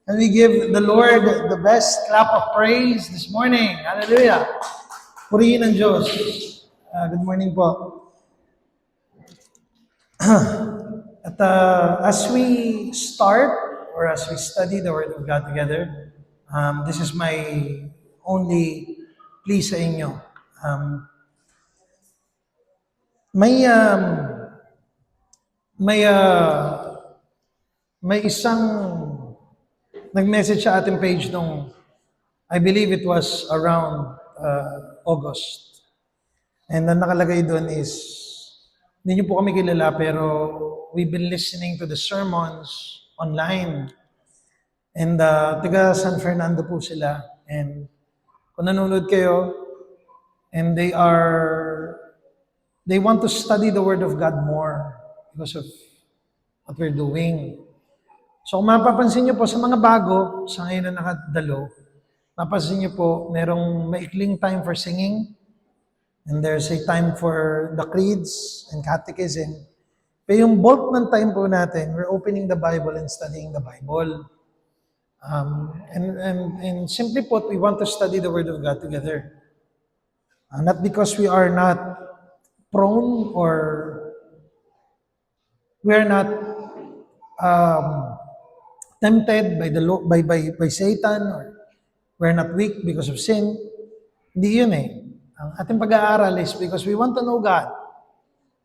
And we give the Lord the best clap of praise this morning. Hallelujah. Purihin ang Diyos. Good morning po. At as we start, or as we study the Word of God together, this is my only plea sa inyo. May isang nag-message sa ating page nung, I believe it was around August. And ang nakalagay doon is, hindi niyo po kami kilala pero we've been listening to the sermons online. And taga San Fernando po sila. And kung nanonood kayo, and they want to study the Word of God more because of what we're doing. So kung mapapansin niyo po sa mga bago, sa ngayon na nakadalo, mapapansin niyo po, merong maikling time for singing, and there's a time for the creeds and catechism. Pero yung bulk ng time po natin, we're opening the Bible and studying the Bible. And simply put, we want to study the Word of God together. Not because we are not prone or we are not tempted by Satan, or we're not weak because of sin. Hindi yun eh. Ang ating pag-aaral is because we want to know God.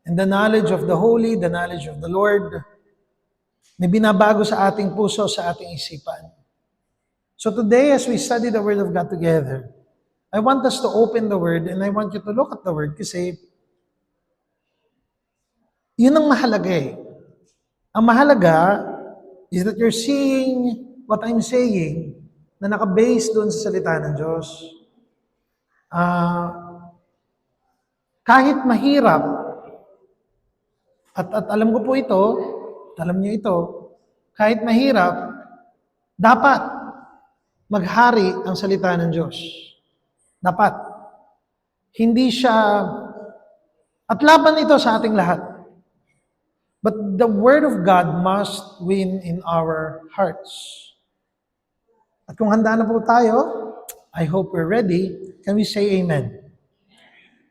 And the knowledge of the Holy, the knowledge of the Lord, may binabago sa ating puso, sa ating isipan. So today, as we study the Word of God together, I want us to open the Word and I want you to look at the Word kasi yun ang mahalaga eh. Ang mahalaga is that you're seeing what I'm saying na naka-base doon sa salita ng Diyos. Kahit mahirap, at alam ko po ito, alam niyo ito, kahit mahirap, dapat maghari ang salita ng Diyos. Dapat. Hindi siya, at laban ito sa ating lahat. But the Word of God must win in our hearts. At kung handa na po tayo, I hope we're ready. Can we say amen?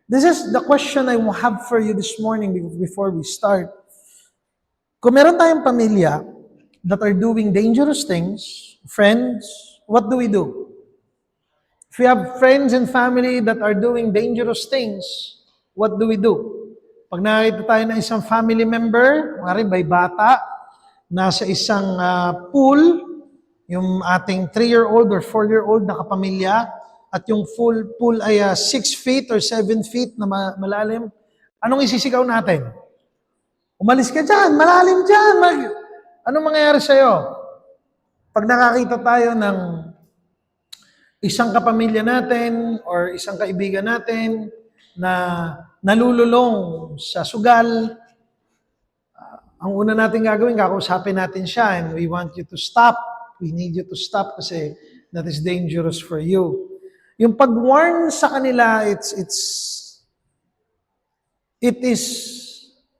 This is the question I have for you this morning before we start. Kung meron tayong pamilya that are doing dangerous things, friends, what do we do? If we have friends and family that are doing dangerous things, what do we do? Pag nakita tayo ng isang family member, may bata, nasa isang pool, yung ating 3-year-old or 4-year-old na kapamilya, at yung full pool ay 6 feet or 7 feet na malalim, anong isisigaw natin? Umalis ka dyan, malalim dyan. Anong mangyayari sa'yo? Pag nakakita tayo ng isang kapamilya natin or isang kaibigan natin na nalululong sa sugal, ang una natin gagawin, kakausapin natin siya and we want you to stop. We need you to stop kasi that is dangerous for you. Yung pag-warn sa kanila, it is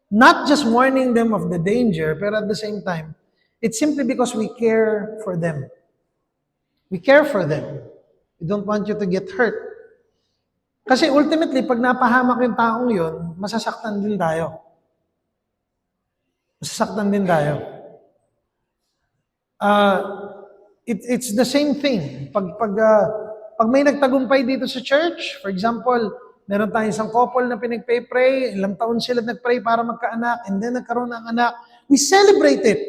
not just warning them of the danger, pero at the same time, it's simply because we care for them. We care for them. We don't want you to get hurt. Kasi ultimately, pag napahamak yung taong yun, masasaktan din tayo. Masasaktan din tayo. It's the same thing. Pag may nagtagumpay dito sa church, for example, meron tayong isang couple na pinagpray, ilang taon sila nagpray para magkaanak, and then nagkaroon ng anak, we celebrate it.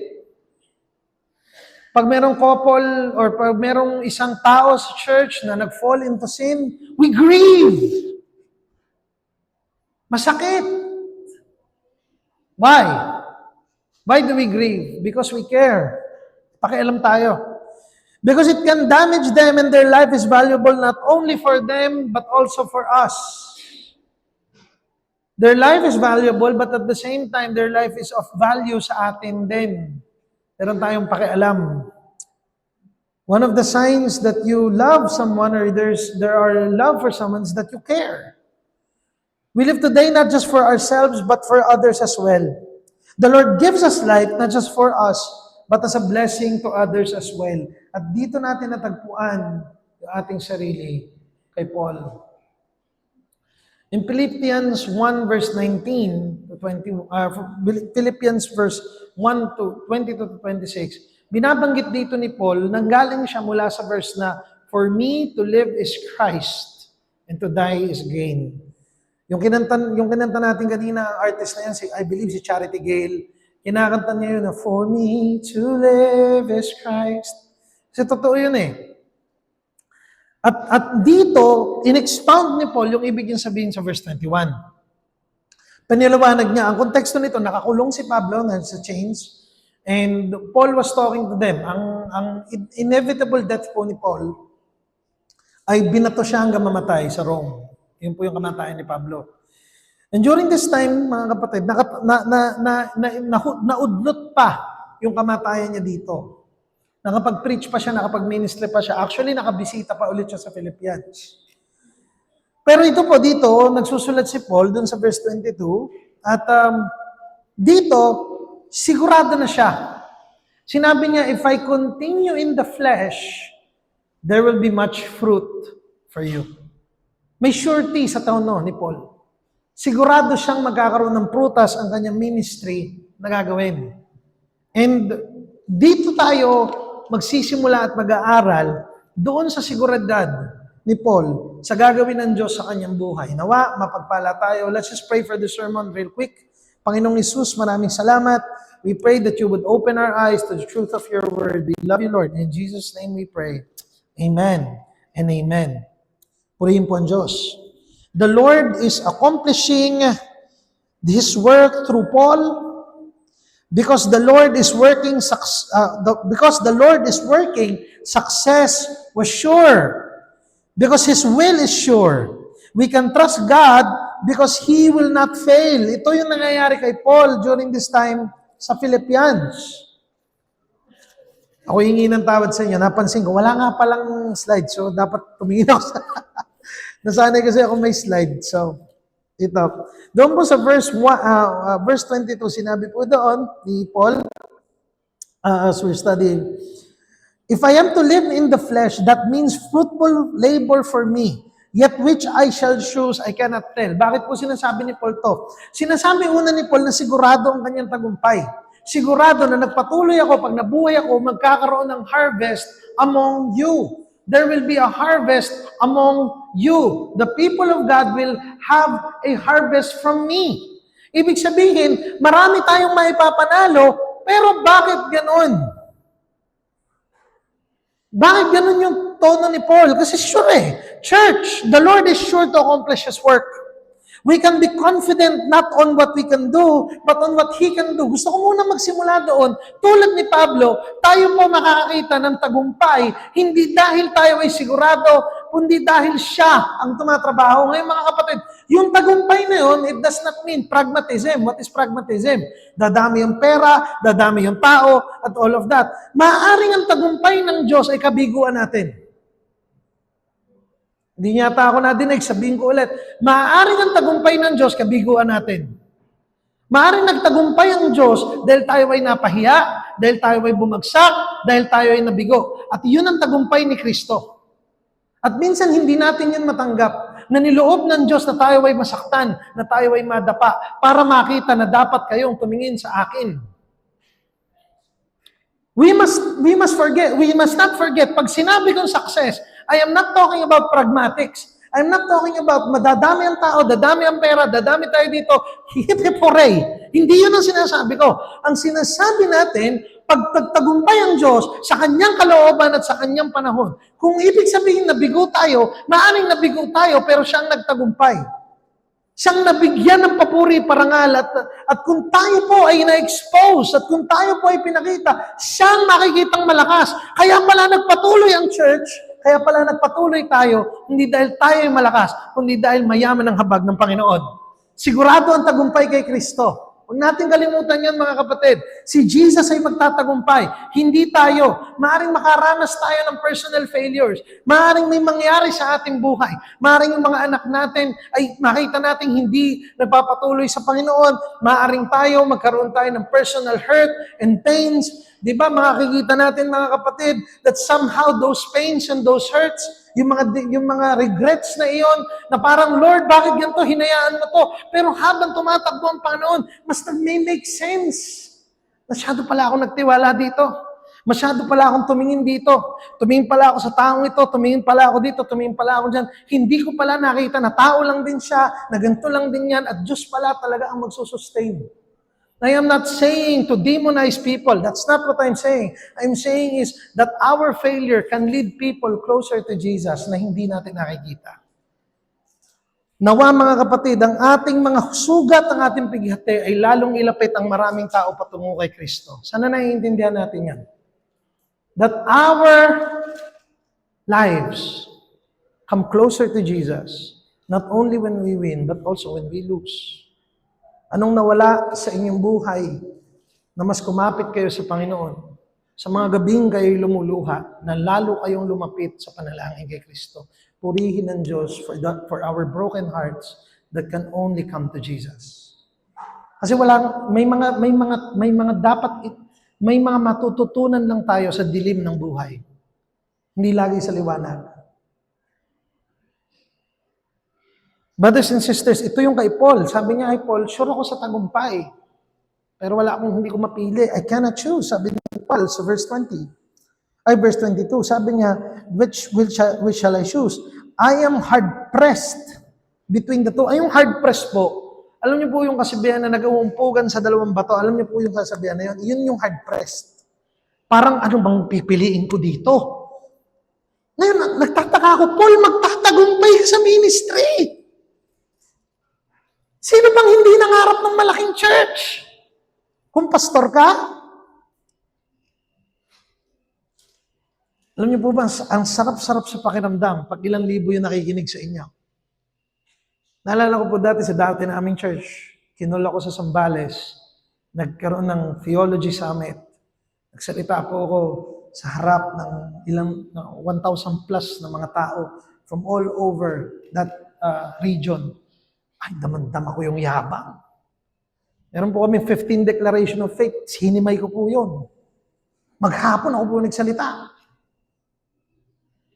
Pag merong couple or pag merong isang tao sa church na nag-fall into sin, we grieve. Masakit. Why? Why do we grieve? Because we care. Pakialam tayo. Because it can damage them and their life is valuable not only for them but also for us. Their life is valuable but at the same time, their life is of value sa atin din. Meron tayong pakialam. One of the signs that you love someone or there are love for someone is that you care. We live today not just for ourselves but for others as well. The Lord gives us life not just for us but as a blessing to others as well. At dito natin natagpuan yung ating sarili kay Paul. In Philippians 1 verse 19 to 20, Philippians verse 1 to 20 to 26, binabanggit dito ni Paul, nanggaling siya mula sa verse na, "For me to live is Christ, and to die is gain." Yung kinanta natin kanina, ang artist na yan, I believe si Charity Gale, kinakanta niya yun na, "For me to live is Christ." Kasi totoo yun eh. At dito, in-expound ni Paul yung ibig niyang sabihin sa verse 21. Paniliwanag niya, ang konteksto nito, nakakulong si Pablo sa chains, and Paul was talking to them. Ang inevitable death po ni Paul ay binato siya hanggang mamatay sa Rome. Yun po yung kamatayan ni Pablo. And during this time, mga kapatid, naudlot pa yung kamatayan niya dito. Nakapag-preach pa siya, nakapag-ministry pa siya. Actually, nakabisita pa ulit siya sa Philippians. Pero ito po dito, nagsusulat si Paul dun sa verse 22, at dito, sigurado na siya. Sinabi niya, "If I continue in the flesh, there will be much fruit for you." May surety sa tono ni Paul. Sigurado siyang magkakaroon ng prutas ang kanyang ministry na gagawin. And dito tayo magsisimula at mag-aaral doon sa siguridad ni Paul sa gagawin ng Diyos sa kanyang buhay. Nawa, mapagpala tayo. Let's just pray for the sermon real quick. Panginoong Hesus, maraming salamat. We pray that you would open our eyes to the truth of your word. We love you, Lord. In Jesus' name we pray. Amen and amen. Purihin po ang Diyos. The Lord is accomplishing His work through Paul. Because the Lord is working, success was sure. Because His will is sure. We can trust God because He will not fail. Ito yung nangyayari kay Paul during this time sa Philippians. Ako hingi ng tawad sa inyo. Napansin ko, wala nga palang slide. So, dapat tumingin ako sa... Nasanay kasi ako may slide. So, ito. Doon po sa verse 22, sinabi po doon ni Paul, as we're studying, "If I am to live in the flesh, that means fruitful labor for me, yet which I shall choose, I cannot tell." Bakit po sinasabi ni Paul to? Sinasabi una ni Paul na sigurado ang kanyang tagumpay. Sigurado na nagpatuloy ako, pag nabuhay ako, magkakaroon ng harvest among you. There will be a harvest among you. The people of God will have a harvest from me. Ibig sabihin, marami tayong maipapanalo, pero bakit ganon? Bakit ganon yung tono ni Paul? Kasi sure Church, the Lord is sure to accomplish His work. We can be confident not on what we can do, but on what He can do. Gusto ko muna magsimula doon. Tulad ni Pablo, tayo po makakakita ng tagumpay, hindi dahil tayo ay sigurado, kundi dahil siya ang tumatrabaho. Ngayon mga kapatid, yung tagumpay na yun, it does not mean pragmatism. What is pragmatism? Dadami yung pera, dadami yung tao, at all of that. Maaaring ang tagumpay ng Diyos ay kabiguan natin. Hindi yata ako nadinig, sabihin ko ulit. Maaaring ang tagumpay ng Diyos, kabiguan natin. Maaaring nagtagumpay ang Diyos dahil tayo ay napahiya, dahil tayo ay bumagsak, dahil tayo ay nabigo. At yun ang tagumpay ni Kristo. At minsan hindi natin yun matanggap, na niloob ng Diyos na tayo ay masaktan, na tayo ay madapa, para makita na dapat kayong tumingin sa akin. We must not forget, pag sinabi kong success, I am not talking about pragmatics. I'm not talking about madadami ang tao, dadami ang pera, dadami tayo dito, hihipiporay. Hindi yun ang sinasabi ko. Ang sinasabi natin, pag tagumpay ang Diyos sa kanyang kalooban at sa kanyang panahon, kung ibig sabihin nabigo tayo, maaaring nabigo tayo, pero siyang nagtagumpay. Siyang nabigyan ng papuri, parangal, at kung tayo po ay na-expose, at kung tayo po ay pinakita, siyang makikitang malakas. Kaya pala nagpatuloy ang church, kaya pala nagpatuloy tayo, hindi dahil tayo ay malakas, kundi dahil mayaman ang habag ng Panginoon. Sigurado ang tagumpay kay Kristo. Huwag natin kalimutan yan, mga kapatid. Si Jesus ay magtatagumpay, hindi tayo. Maaring makaranas tayo ng personal failures. Maaring may mangyari sa ating buhay. Maaring yung mga anak natin ay makita natin hindi nagpapatuloy sa Panginoon. Maaring tayo, magkaroon tayo ng personal hurt and pains. Di ba, makikita natin, mga kapatid, that somehow those pains and those hurts, yung mga regrets na iyon, na parang, Lord, bakit ganito? Hinayaan mo to. Pero habang tumatakbo ang Panginoon, mas may make sense. Masyado pala ako nagtiwala dito. Masyado pala akong tumingin dito. Tumingin pala ako sa taong ito. Tumingin pala ako dito. Tumingin pala ako dyan. Hindi ko pala nakita na tao lang din siya, na ganito lang din yan, at Diyos pala talaga ang magsusustain. I am not saying to demonize people. That's not what I'm saying. I'm saying is that our failure can lead people closer to Jesus na hindi natin nakikita. Nawa, mga kapatid, ang ating mga sugat, ang ating pighati ay lalong ilapit ang maraming tao patungo kay Kristo. Sana naiintindihan natin yan. That our lives come closer to Jesus, not only when we win, but also when we lose. Anong nawala sa inyong buhay na mas kumapit kayo sa Panginoon? Sa mga gabing kayo lumuluha, na lalo kayong lumapit sa panalangin kay Kristo. Purihin ng Diyos for our broken hearts that can only come to Jesus. Kasi may mga matututunan lang tayo sa dilim ng buhay. Hindi lagi sa liwanag. Brothers and sisters, ito yung kay Paul. Sabi niya, ay Paul, sure ako sa tagumpay. Pero hindi ko mapili. I cannot choose. Sabi ni Paul sa verse 22. Sabi niya, which shall I choose? I am hard-pressed between the two. Ay, yung hard-pressed po. Alam niyo po yung kasabihan na nag-uumpugan sa dalawang bato. Alam niyo po yung kasabihan na yun. Yun yung hard-pressed. Parang ano bang pipiliin ko dito? Ngayon, nagtataka ako, Paul, magtatagumpay ka sa ministry. Sino bang hindi nangarap ng malaking church? Kung pastor ka? Alam niyo po ba, ang sarap-sarap sa pakiramdam pag ilang libo yung nakikinig sa inyo. Naalala ko po dati sa dati na aming church, kinul ako sa Zambales, nagkaroon ng theology summit. Nagsalita po ako sa harap ng 1,000 plus na mga tao from all over that region. Ay, damang-dama ko yung yabang. Meron po kami 15 declaration of faith. Hinimay ko po yun. Maghapon ako po nagsalita.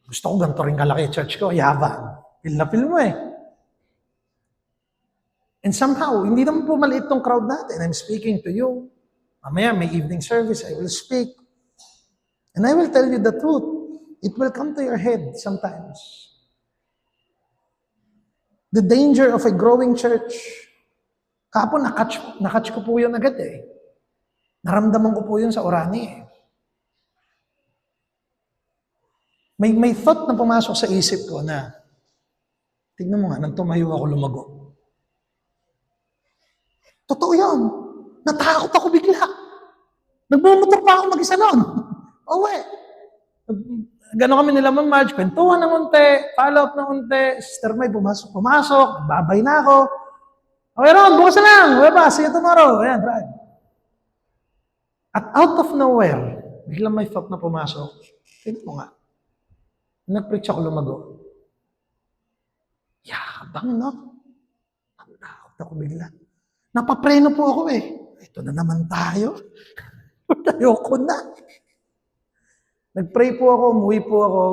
Gusto ko ganito rin kalaki church ko. Yabang. Feel na feel mo eh. And somehow, hindi naman po maliit tong crowd natin. I'm speaking to you. Mamaya may evening service. I will speak. And I will tell you the truth. It will come to your head sometimes. The danger of a growing church. Kapon, nakatch ko po yun agad eh. Naramdaman ko po yun sa Orani eh. May thought na pumasok sa isip ko na, tignan mo nga, nang tumayo ako lumago. Totoo yun. Natakot ako bigla. Nagmumotor pa ako mag-isa nun. Uwi. Gano'n kami nila Marge, kwentuhan ng unti, follow up ng unti, Sister May pumasok, babay na ako. Okay Ron, bukas na lang, see you tomorrow. Ayan, drive. At out of nowhere, biglang may thought na pumasok. Tignan mo nga. Nag-preach ako lumago. Yabang, no? Natakot ako bigla. Napapreno po ako eh. Ito na naman tayo. Ayoko na. Nag-pray po ako, umuwi po ako.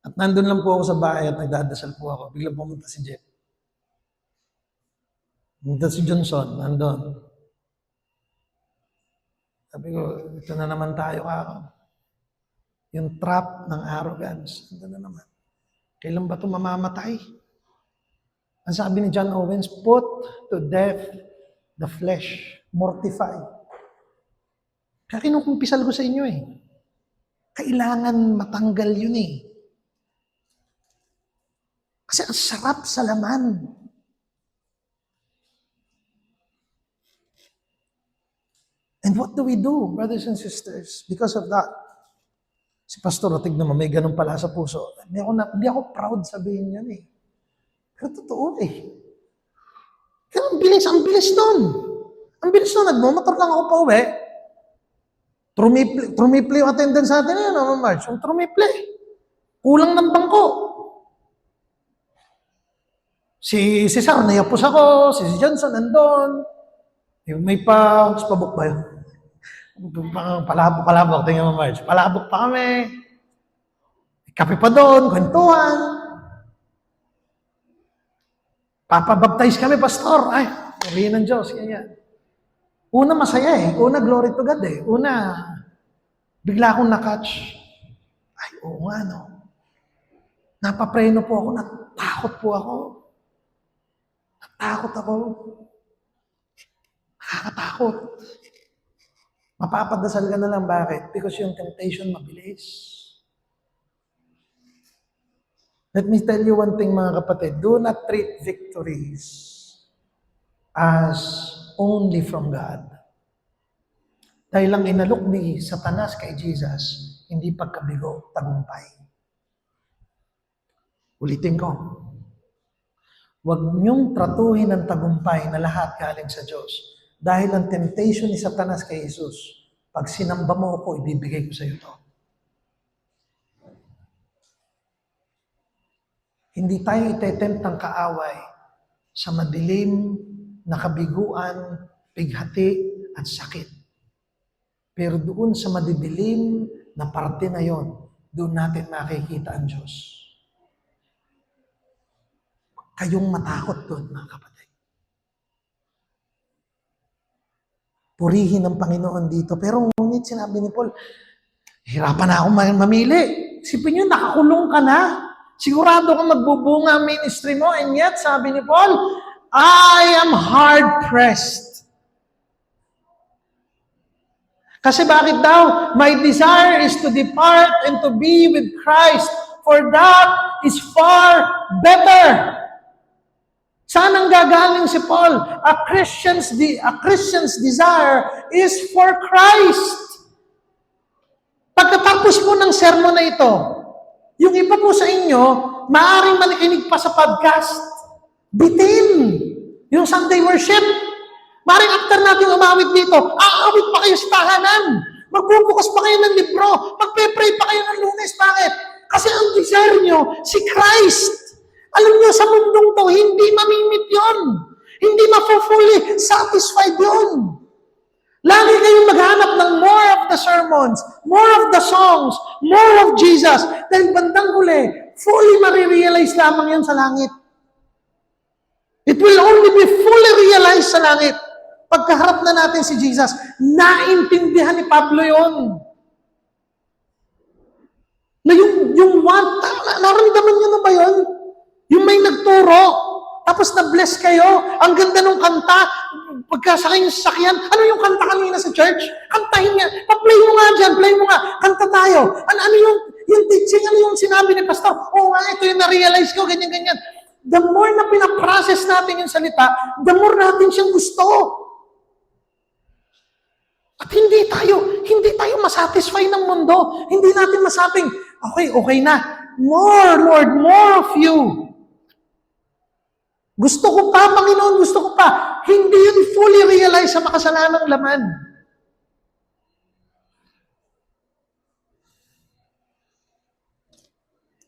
At nandun lang po ako sa bahay at nagdadasal po ako. Biglang pumunta si Jeff. Pumunta si Johnson, nandun. Sabi ko, ito na naman tayo kako. Yung trap ng arrogance. Ito na naman. Kailan ba ito mamamatay? Ang sabi ni John Owens, put to death the flesh. Mortify. Kaya kinukumpisal ko sa inyo eh. Kailangan matanggal yun eh. Kasi ang sarap sa laman. And what do we do, brothers and sisters, because of that? Si Pastor, tignan mo, may ganun pala sa puso. Hindi ako proud sabihin yan eh. Pero totoo eh. Kaya ang bilis nun. Ang bilis nun, nagmumotor lang ako pa uwi. Trumiple yung attendance sa atin yun, Mama Marge. Yung trumiple. Kulang ng bangko. Si Cesar, nayapos ako. Si Johnson, nandun. May pa-book ba yun? Palabok. Tingnan mo, Marge. Palabok pa kami. Kape pa doon, kwentuhan. Papabaptize kami, pastor. Ay, sabihin ng Diyos. Ganyan. Una, masaya eh. Una, glory to God eh. Una, bigla akong nakatch. Ay, oo nga, no. Napapreno po ako. Natakot po ako. Natakot ako. Nakakatakot. Mapapadasal ka na lang. Bakit? Because yung temptation mabilis. Let me tell you one thing, mga kapatid. Do not treat victories as only from God. Dahil lang inalok ni Satanas kay Jesus, hindi pagkabigo, tagumpay. Ulitin ko. Huwag niyong tratuhin ang tagumpay na lahat galing sa Diyos. Dahil ang temptation ni Satanas kay Jesus, pag sinamba mo ako, ibibigay ko sa iyo ito. Hindi tayo itetempt ng kaaway sa madilim na kabiguan, pighati, at sakit. Pero doon sa madidilim na parte na yon, doon natin makikita ang Diyos. Kayong matakot doon, mga kapatid. Purihin ang Panginoon dito. Pero ngunit sinabi ni Paul, hirapan na akong mamili. Isipin nyo, nakakulong ka na. Sigurado kang magbubunga ang ministry mo, and yet, sabi ni Paul, I am hard-pressed. Kasi bakit daw? My desire is to depart and to be with Christ, for that is far better. Saan ang gagaling si Paul? A Christian's desire is for Christ. Pagkatapos po ng sermon na ito, yung iba po sa inyo, maaaring makikinig pa sa podcast. Bitin! Yung Sunday worship. Maaaring after natin umawit dito, aawit pa kayo sa tahanan. Magbubukas pa kayo ng libro. Magpe-pray pa kayo ng Lunes. Bakit? Kasi ang desire nyo, si Christ. Alam nyo, sa mundong to, hindi mamimit yon. Hindi ma-fully satisfied yon. Lagi kayong maghanap ng more of the sermons, more of the songs, more of Jesus. Dahil bandang huli, fully marirealize lamang yan sa langit. It will only be fully realized sa langit. Pagkaharap na natin si Jesus, naintindihan ni Pablo yon. Na yung one, naramdaman nyo na ba yun? Yung may nagturo, tapos na-bless kayo, ang ganda ng kanta, pagkasakay yung sasakyan, ano yung kanta kanina sa church? Kantahin niya, pa-play mo nga dyan, play mo nga, kanta tayo. Ano yung teaching, ano yung sinabi ni pastor? Oo nga, ito yung na-realize ko, ganyan-ganyan. The more na pinaprocess natin yung salita, the more natin siyang gusto. At hindi tayo masatisfy ng mundo. Hindi natin masabing, okay na. More, Lord, more of you. Gusto ko pa, Panginoon, gusto ko pa. Hindi yun fully realize sa makasalanang laman.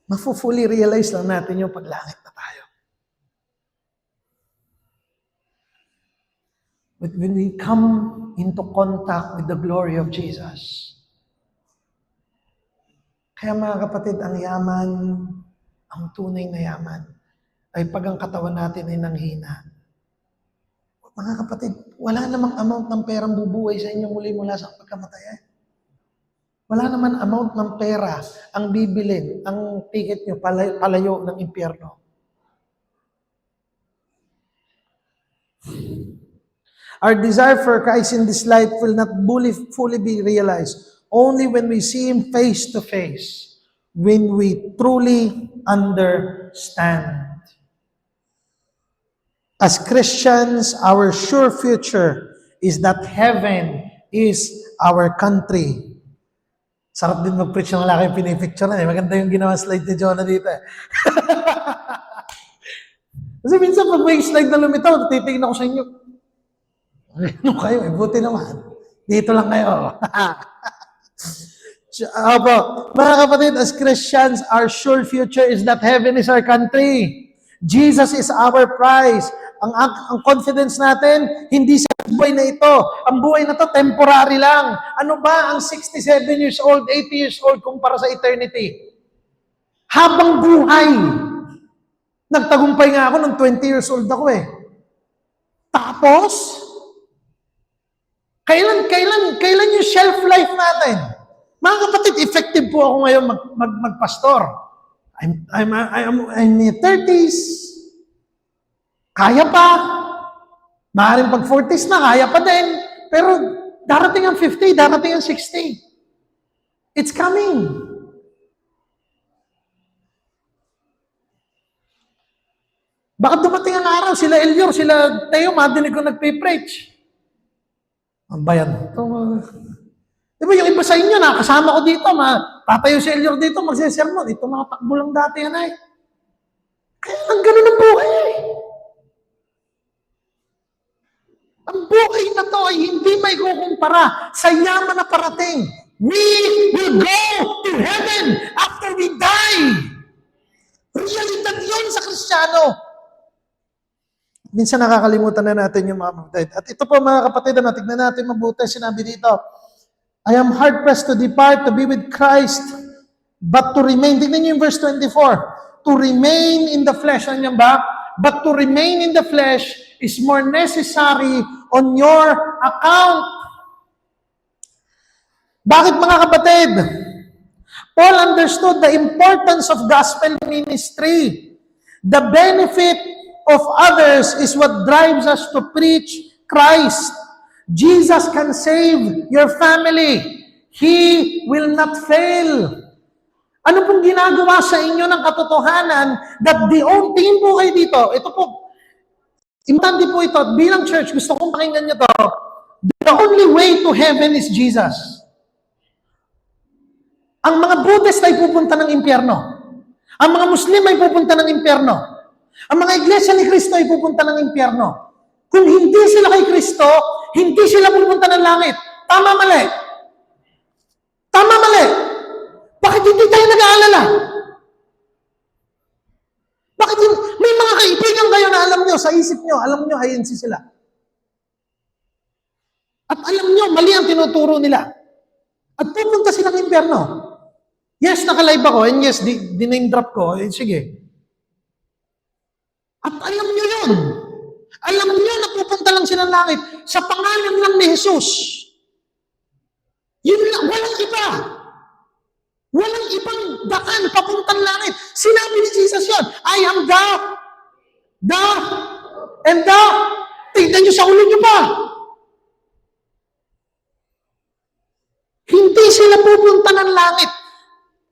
Mafu-fully realize lang natin yung paglangit na tayo. But when we come into contact with the glory of Jesus, kaya mga kapatid, ang yaman, ang tunay na yaman, ay pag ang katawan natin ay nanghina. Mga kapatid, wala namang amount ng perang bubuhay sa inyong muli mula sa pagkamatay. Wala naman amount ng pera ang bibilin, ang ticket nyo palayo ng impyerno. Our desire for Christ in this life will not fully be realized only when we see Him face to face, when we truly understand. As Christians, our sure future is that heaven is our country. Sarap din mag-preach ng lalaki yung pinipicture na. Maganda yung ginawa slide ni Jonah dito. Kasi minsan pag may slide na lumitaw, titignan ako sa inyo. Ano kayo? Buti naman. Dito lang kayo. Opo. Mga kapatid, as Christians, our sure future is that heaven is our country. Jesus is our prize. Ang confidence natin, hindi sa buhay na ito. Ang buhay na to temporary lang. Ano ba ang 67 years old, 80 years old kumpara sa eternity? Habang buhay. Nagtagumpay nga ako nung 20 years old ako eh. Tapos, kailan yung shelf life natin? Mga kapatid, effective po ako ngayon magpastor. I'm in my 30s. Kaya pa. Maaaring pag 40s na, kaya pa din. Pero darating ang 50, darating ang 60. It's coming. Baka dumating ang araw, sila Elior, sila Teo, madinig ko nagpe-preach. Ang bayan. Di ba yung iba sa inyo, nakasama ko dito, tatayo si Elior dito, magsisermon. Ito mga takbo lang dati yan ay. Kaya lang ganun ang buhay eh. Ang buhay na to ay hindi may kukumpara sa yaman na parating. We will go to heaven after we die. Realidad yun sa Kristiyano. Minsan nakakalimutan na natin yung mga kapatid. At ito po mga kapatid, tignan natin mabuti, sinabi dito, I am hard-pressed to depart, to be with Christ, but to remain, tignan niyo yung verse 24, to remain in the flesh, ano yan ba? But to remain in the flesh is more necessary on your account. Bakit mga kapatid? Paul understood the importance of gospel ministry. The benefit of others is what drives us to preach Christ. Jesus can save your family. He will not fail. Ano pong ginagawa sa inyo ng katotohanan that tingin po kayo dito, ito po, importante po ito, bilang church, gusto kong pakinggan nyo to, the only way to heaven is Jesus. Ang mga Buddhist ay pupunta ng impyerno. Ang mga Muslim ay pupunta ng impyerno. Ang mga iglesia ni Kristo ay pupunta ng impyerno. Kung hindi sila kay Kristo, hindi sila pupunta ng langit. Tama, mali. Tama, mali. Bakit hindi tayo nag-aalala? Bakit may mga kaibigan kayo na alam nyo, sa isip nyo, alam nyo, INC sila. At alam nyo, mali ang tinuturo nila. At pupunta sila ng impyerno. Yes, naka-live ako, and yes, diname drop ko, sige. At alam nyo yun. Alam nyo na pupunta lang sila ng langit sa pangalan lang ni Jesus. Yun lang, walang iba. Walang ibang daan papuntang langit. Sinabi ni Jesus yun, I am and the. Tignan nyo sa ulo nyo pa. Hindi sila pupunta ng langit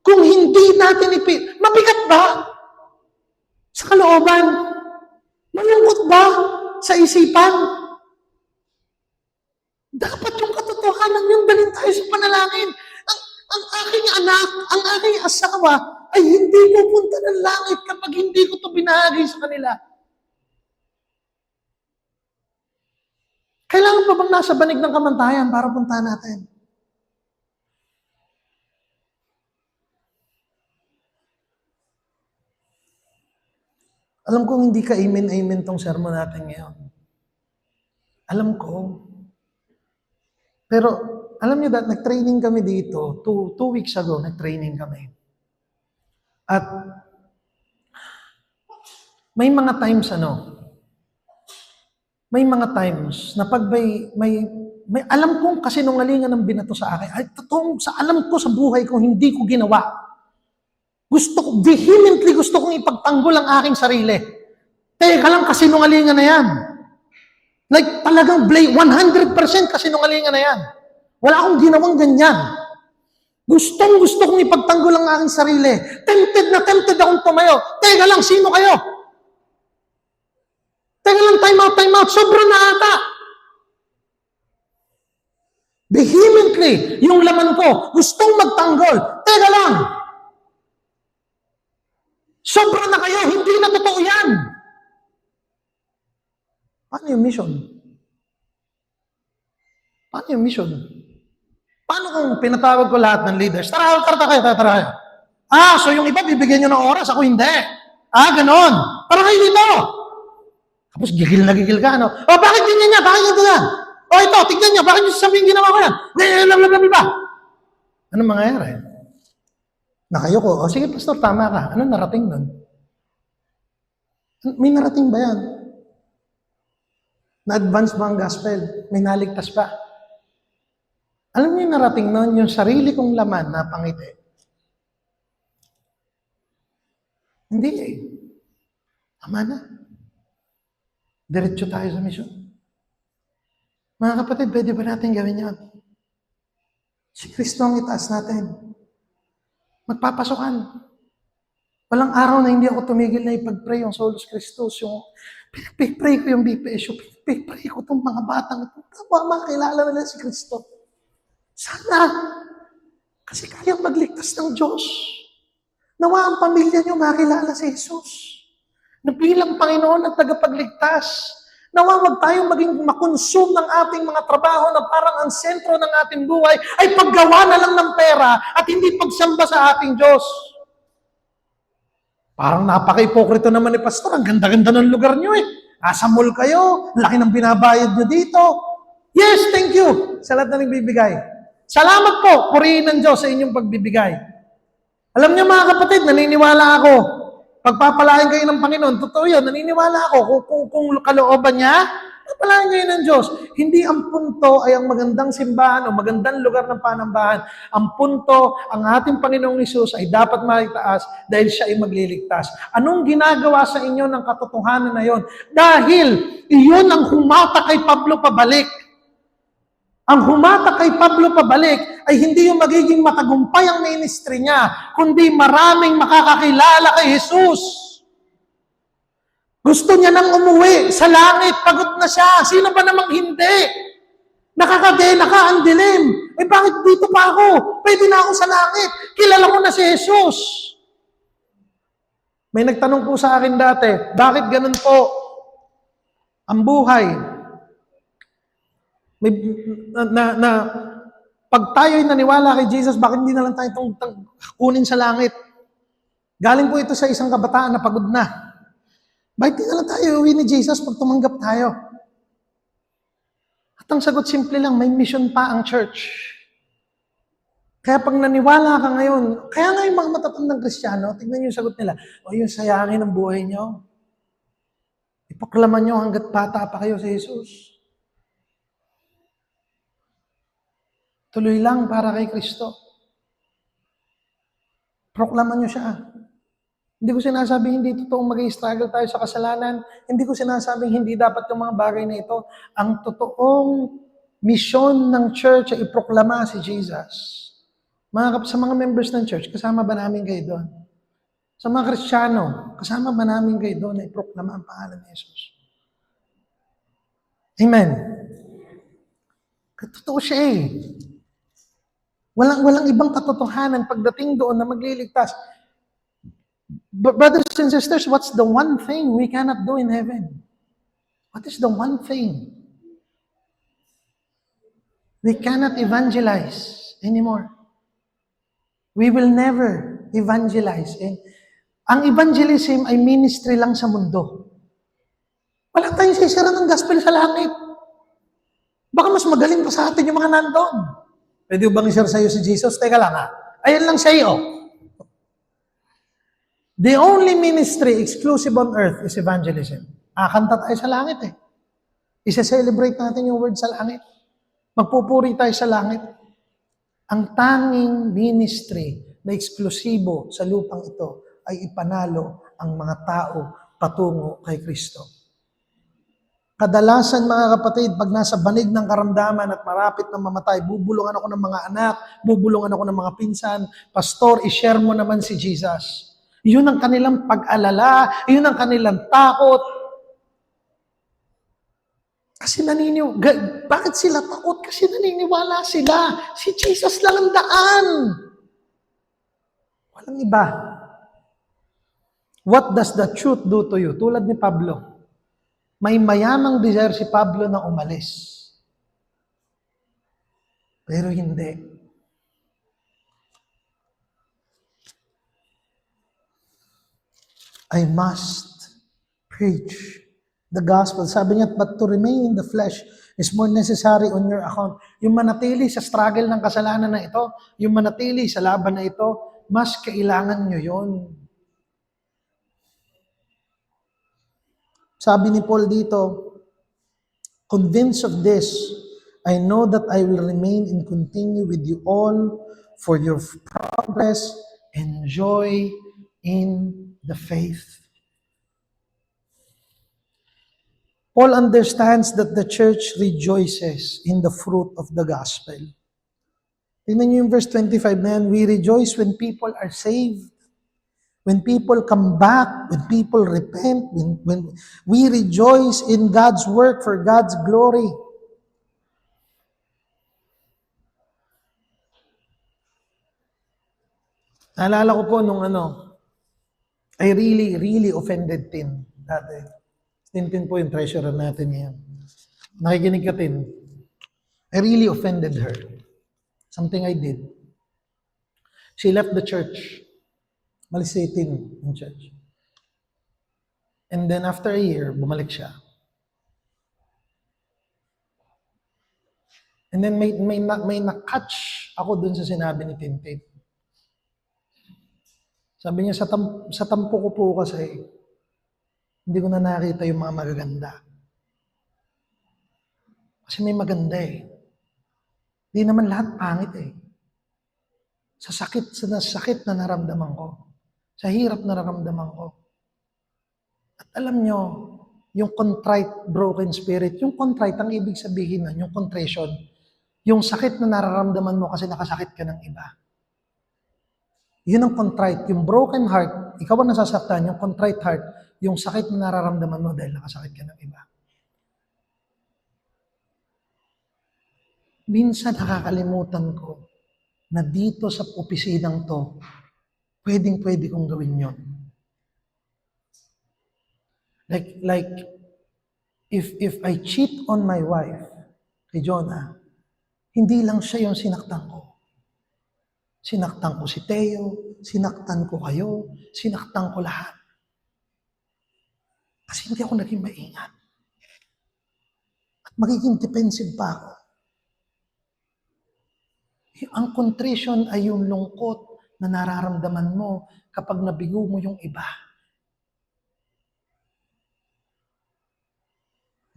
kung hindi natin mabigat ba? Sa kalooban? Malungkot ba? Sa isipan? Dapat yung katotohanan yung dalhin tayo sa panalangin. Ang aking anak, ang aking asawa, ay hindi pupunta ng langit kapag hindi ko ito binahagi sa kanila. Kailangan pa bang nasa banig ng kamantayan para puntahan natin? Alam kong hindi ka amen tong sermon natin ngayon. Alam ko. Pero, alam niyo that nag-training kami dito, two weeks ago, nag-training kami. At, may mga times na pag may alam kong kasinungalingan ng binato sa akin, ay totoong sa alam ko sa buhay ko, hindi ko ginawa. Vehemently gusto kong ipagtanggol ang aking sarili. Teka lang, kasinungalingan na yan. Like, talagang 100% kasinungalingan na yan. Wala akong ginawang ganyan. Gusto kong ipagtanggol ang aking sarili. Tempted akong tumayo. Teka lang, sino kayo? Teka lang, time out. Sobrang na ata. Vehemently, yung laman ko, gustong magtanggol. Teka lang. Sobra na kayo, hindi na totoo yan. Paano yung mission? Paano yung mission? Paano kung pinatawag ko lahat ng leaders? Tara kayo. So yung iba bibigyan nyo ng oras, ako hindi. Ganon. Tara kayo dito. Tapos gigil na gigil ka, ano? Bakit ganyan niya? Bakit ganyan yan? Ito, tignan niya. Bakit niyo sasabihin ginawa ko yan? Blablabla. Anong mangyayari? Nakayo ko. Sige, pastor, tama ka. Anong narating nun? May narating ba yan? Na-advance ba ang gospel? May naligtas pa? Alam niyo yung narating nun, yung sarili kong laman na pangiti. Hindi eh. Tama na. Diretso tayo sa misyon. Mga kapatid, pwede ba natin gawin yun? Si Kristo ang itaas natin. Magpapasukan. Walang araw na hindi ako tumigil na ipag-pray yung Solus Christus, yung pinag-pray ko yung BPS, yung pinag-pray ko itong mga batang ito. Makilala nila si Kristo. Sana. Kasi kayang magligtas ng Diyos. Nawa ang pamilya niyo makilala si Jesus. Na bilang Panginoon at tagapagligtas. Nawa wag tayong maging makonsume ng ating mga trabaho na parang ang sentro ng ating buhay ay paggawa na lang ng pera at hindi pagsamba sa ating Diyos. Parang napaka-ipokrito naman ni Pastor. Ang ganda-ganda ng lugar niyo eh. Nasa mall kayo. Laki ng binabayad niyo dito. Yes, thank you. Sa lahat na nagbibigay. Salamat po. Purihin ng Diyos sa inyong pagbibigay. Alam niyo mga kapatid, naniniwala ako. Pagpapalain kayo ng Panginoon, totoo yun, naniniwala ako. Kung kalooban niya, pagpapalain kayo ng Diyos. Hindi ang punto ay ang magandang simbahan o magandang lugar ng panambahan. Ang punto, ang ating Panginoong Hesus ay dapat maitaas dahil siya ay magliligtas. Anong ginagawa sa inyo ng katotohanan na yon? Dahil iyon ang humata kay Pablo pabalik. Ang humata kay Pablo pabalik ay hindi yung magiging matagumpay ang ministry niya, kundi maraming makakakilala kay Jesus. Gusto niya nang umuwi sa langit, pagod na siya. Sino ba namang hindi? Nakakadena ka, ang dilim. Bakit dito pa ako? Pwede na ako sa langit. Kilala ko na si Jesus. May nagtanong po sa akin dati, bakit ganun po ang buhay? Pag tayo'y naniwala kay Jesus, bakit hindi na lang tayo kunin sa langit? Galing po ito sa isang kabataan na pagod na. Bakit hindi na lang tayo uwi ni Jesus pag tumanggap tayo? At ang sagot simple lang, may mission pa ang church. Kaya pag naniwala ka ngayon, kaya nga yung mga matatandang Kristiyano, tignan niyo yung sagot nila, yung sayangin ang buhay niyo. Ipaklaman niyo hanggat bata pa kayo sa Jesus. Tuloy lang para kay Kristo. Proklaman niyo siya. Hindi ko sinasabing hindi totoong mag-i-struggle tayo sa kasalanan. Hindi ko sinasabing hindi dapat yung mga bagay na ito. Ang totoong misyon ng church ay iproklama si Jesus. Sa mga members ng church, kasama ba namin kayo doon? Sa mga Kristiyano, kasama ba namin kayo doon na iproklama ang pangalan ni Jesus? Amen. Totoo siya eh. Walang ibang katotohanan pagdating doon na magliligtas. Brothers and sisters, what's the one thing we cannot do in heaven? What is the one thing? We cannot evangelize anymore. We will never evangelize. Ang evangelism ay ministry lang sa mundo. Wala tayong sisira ng gospel sa langit. Baka mas magaling pa sa atin yung mga nandoon. Pwede bang i-share sa'yo si Jesus? Teka lang ha. Ayan lang sa'yo. The only ministry exclusive on earth is evangelism. Kanta tayo sa langit eh. Isa-celebrate natin yung word sa langit. Magpupuri tayo sa langit. Ang tanging ministry na eksklusibo sa lupang ito ay ipanalo ang mga tao patungo kay Kristo. Kadalasan mga kapatid, pag nasa banig ng karamdaman at marapit na mamatay, bubulungan ako ng mga anak, bubulungan ako ng mga pinsan, Pastor, i-share mo naman si Jesus. Yun ang kanilang pag-alala, yun ang kanilang takot. Kasi bakit sila takot? Kasi naniniwala sila. Si Jesus lang ang daan. Walang iba. What does the truth do to you? Tulad ni Pablo. May mayamang desire si Pablo na umalis. Pero hindi. I must preach the gospel. Sabi niya, but to remain in the flesh is more necessary on your account. Yung manatili sa struggle ng kasalanan na ito, yung manatili sa laban na ito, mas kailangan nyo yun. Sabi ni Paul dito, convinced of this, I know that I will remain and continue with you all for your progress and joy in the faith. Paul understands that the church rejoices in the fruit of the gospel. Tingnan niyo yung verse 25 na yan, we rejoice when people are saved. When people come back, when people repent, when we rejoice in God's work for God's glory. Naalala ko po nung I really offended Tin dati. Tin po yung treasurer natin ngayon. Nakikinig ka, Tin. I really offended her. Something I did. She left the church. Malis si Tin in church. And then after a year, bumalik siya. And then may na-catch ako dun sa sinabi ni Tintin. Sabi niya, sa tampo ko po kasi, hindi ko na nakita yung mga magaganda. Kasi may maganda eh. Hindi naman lahat pangit eh. Sa sakit na naramdaman ko. Sa hirap na naramdaman ko. At alam nyo, yung contrite, broken spirit, yung contrite, ang ibig sabihin nun, yung contrition, yung sakit na nararamdaman mo kasi nakasakit ka ng iba. Yun ang contrite. Yung broken heart, ikaw ang nasasaktan, yung contrite heart, yung sakit na nararamdaman mo dahil nakasakit ka ng iba. Minsan nakakalimutan ko na dito sa opisinang to, pwedeng-pwede kong gawin yun. Like if I cheat on my wife, kay Jonah, hindi lang siya yung sinaktan ko. Sinaktan ko si Teo, sinaktan ko kayo, sinaktan ko lahat. Kasi hindi ako naging maingat. At magiging defensive pa ako. Ang contrition ay yung lungkot na nararamdaman mo kapag nabigo mo yung iba.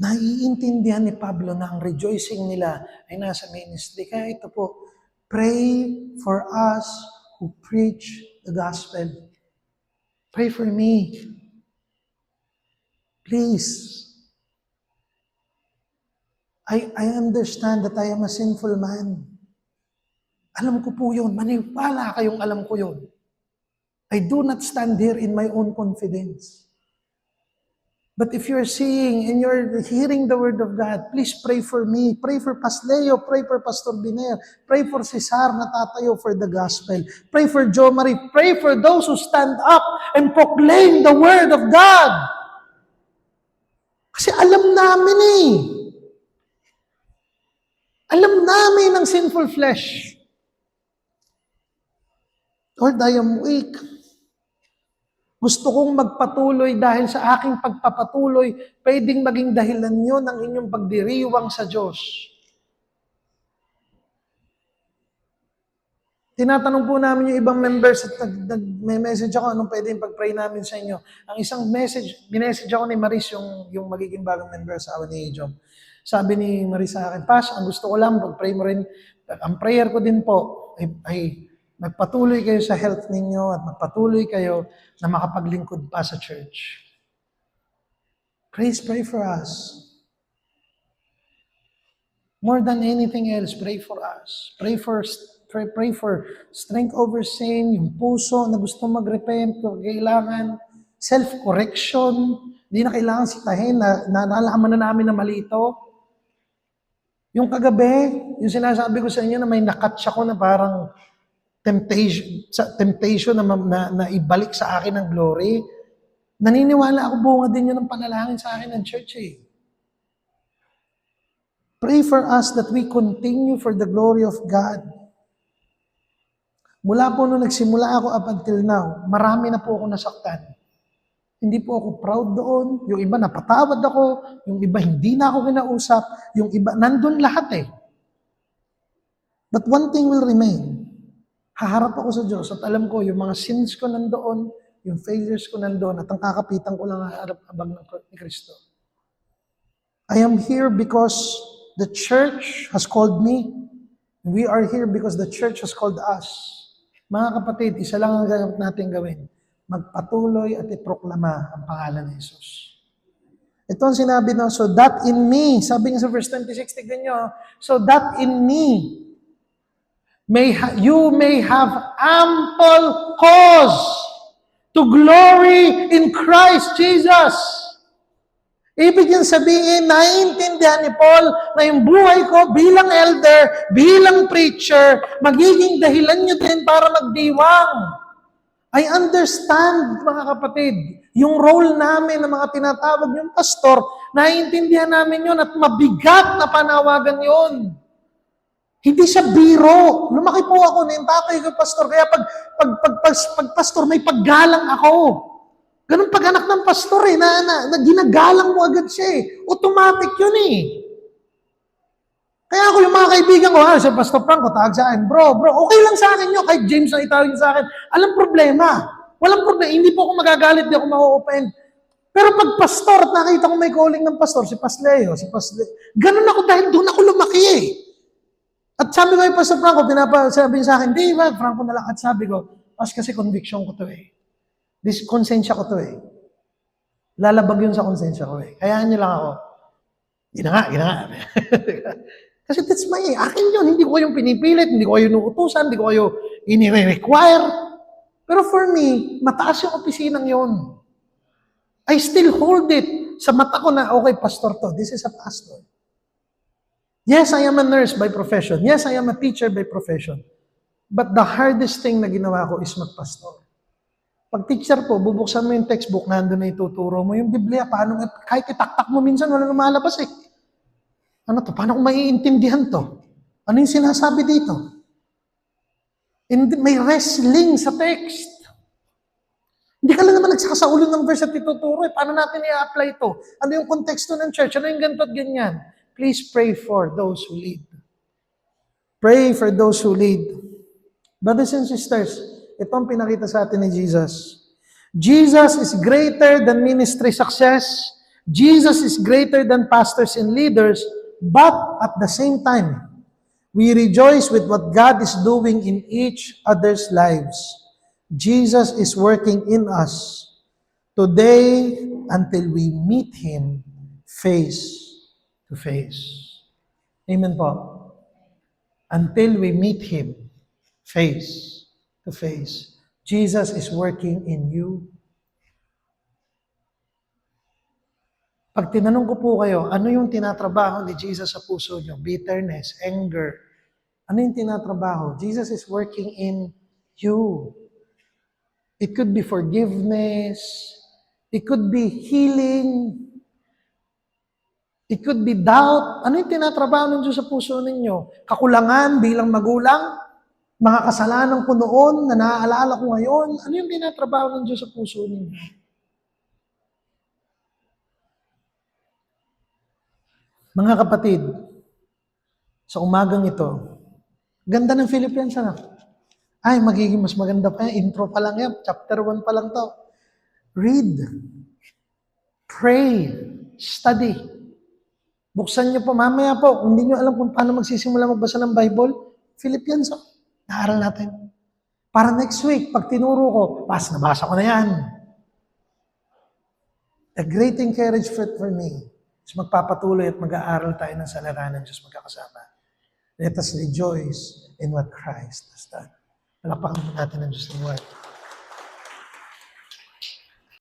Naiintindihan ni Pablo na ang rejoicing nila ay nasa ministry. Kaya ito po, pray for us who preach the gospel. Pray for me. Please. I understand that I am a sinful man. Alam ko po yun. Maniwala kayong alam ko yun. I do not stand here in my own confidence. But if you're seeing and you're hearing the word of God, please pray for me. Pray for Pasleo. Pray for Pastor Biner. Pray for Cesar na tatayo for the gospel. Pray for Jo Marie. Pray for those who stand up and proclaim the word of God. Kasi alam namin eh. Alam namin ang sinful flesh. Lord, I am weak. Gusto kong magpatuloy dahil sa aking pagpapatuloy, pwedeng maging dahilan nyo ng inyong pagdiriwang sa Diyos. Tinatanong po namin yung ibang members at nag-message ako, anong pwedeng pag-pray namin sa inyo. Ang isang message, binessage ako ni Maris, yung magiging bagong member sa awan ni Job. Sabi ni Maris sa akin, Pas, ang gusto ko lang, pag-pray mo rin, ang prayer ko din po ay magpatuloy kayo sa health ninyo at magpatuloy kayo na makapaglingkod pa sa church. Please pray for us. More than anything else, pray for us. Pray for strength over sin, yung puso na gusto mag-repent, kailangan self-correction, hindi na kailangan sitahin, nalaman na namin na mali ito. Yung kagabi, yung sinasabi ko sa inyo na may nakatch ako na parang temptation na ibalik sa akin ng glory. Naniniwala ako bunga din yun ng panalangin sa akin ng church eh. Pray for us that we continue for the glory of God. Mula po nung nagsimula ako up until now, marami na po ako nasaktan. Hindi po ako proud doon. Yung iba napatawad ako. Yung iba hindi na ako kinausap. Yung iba, nandun lahat eh. But one thing will remain. Haharap ako sa Diyos at alam ko yung mga sins ko nandoon, yung failures ko nandoon, at ang kakapitan ko lang harap-abang ni Kristo. I am here because the church has called me. We are here because the church has called us. Mga kapatid, isa lang ang ganap natin gawin. Magpatuloy at iproklama ang pangalan ni Jesus. Ito ang sinabi na, so that in me, sabi niya sa verse 26, tignan nyo, so that in me, you may have ample cause to glory in Christ Jesus. Ibig niyang sabihin, naiintindihan ni Paul na yung buhay ko bilang elder, bilang preacher, magiging dahilan niyo din para magdiwang. I understand, mga kapatid, yung role namin ng mga tinatawag yung pastor, naiintindihan namin yun at mabigat na panawagan yun. Hindi siya biro. Lumaki po ako na yung tatay ko, pastor. Kaya pag pastor, may paggalang ako. Ganun pag anak ng pastor na ginagalang mo agad siya eh. Automatic yun eh. Kaya ako yung mga kaibigan ko, si Pastor Franco, tawag sa akin, bro, okay lang sa akin yun, kahit James na itawag sa akin, alam problema. Walang problema, hindi po ako magagalit, hindi ako ma-open. Pero pag pastor, at nakita ko may calling ng pastor, si Pasleo, ganun ako dahil doon ako lumaki eh. At sabi ko kay Pastor Franco, sabi sa akin, di ba, Franco na lang, at sabi ko, kasi conviction ko to eh. Konsensya ko to eh. Lalabag yun sa konsensya ko eh. Kayaan niyo lang ako. Gina nga. Kasi that's my, akin yun. Hindi ko yung pinipilit, hindi ko kayo inuutusan, hindi ko kayo inire-require. Pero for me, mataas yung opisinang yun. I still hold it sa mata ko na, okay, pastor to. This is a pastor. Yes, I am a nurse by profession. Yes, I am a teacher by profession. But the hardest thing na ginawa ko is magpastor. Pag teacher po, bubuksan mo yung textbook, nandun na ituturo mo yung Biblia, paano, kahit itaktak mo minsan, wala lumalabas eh. Ano to? Paano ko maiintindihan to? Ano yung sinasabi dito? May wrestling sa text. Hindi ka lang naman nagsaka ulo ng verse at ituturo eh. Paano natin i-apply ito? Ano yung konteksto ng church? Ano yung ganito at ganyan? Please pray for those who lead. Pray for those who lead. Brothers and sisters, ito ang pinakita sa atin ni Jesus. Jesus is greater than ministry success. Jesus is greater than pastors and leaders. But at the same time, we rejoice with what God is doing in each other's lives. Jesus is working in us today until we meet Him face to face. Amen po. Until we meet Him face to face. Jesus is working in you. Pag tinanong ko po kayo, ano yung tinatrabaho ni Jesus sa puso nyo? Bitterness, anger. Ano yung tinatrabaho? Jesus is working in you. It could be forgiveness. It could be healing. It could be doubt. Ano yung tinatrabaho ng Diyos sa puso ninyo? Kakulangan bilang magulang? Mga kasalanan ko noon na naaalala ko ngayon? Ano yung tinatrabaho ng Diyos sa puso ninyo? Mga kapatid, sa umagang ito, ganda ng Philippians, ano? Ay, magiging mas maganda pa yan. Intro pa lang yan. Chapter 1 pa lang to. Read. Pray. Study. Buksan niyo po. Mamaya po, kung hindi niyo alam kung paano magsisimula magbasa ng Bible, Philippians, naaral natin. Para next week, pag tinuro ko, nabasa ko na yan. A great encouragement for me. Magpapatuloy at mag-aaral tayo ng salita ng Diyos magkakasama. Let us rejoice in what Christ has done. Palakpakan po natin ang Diyos ng Word.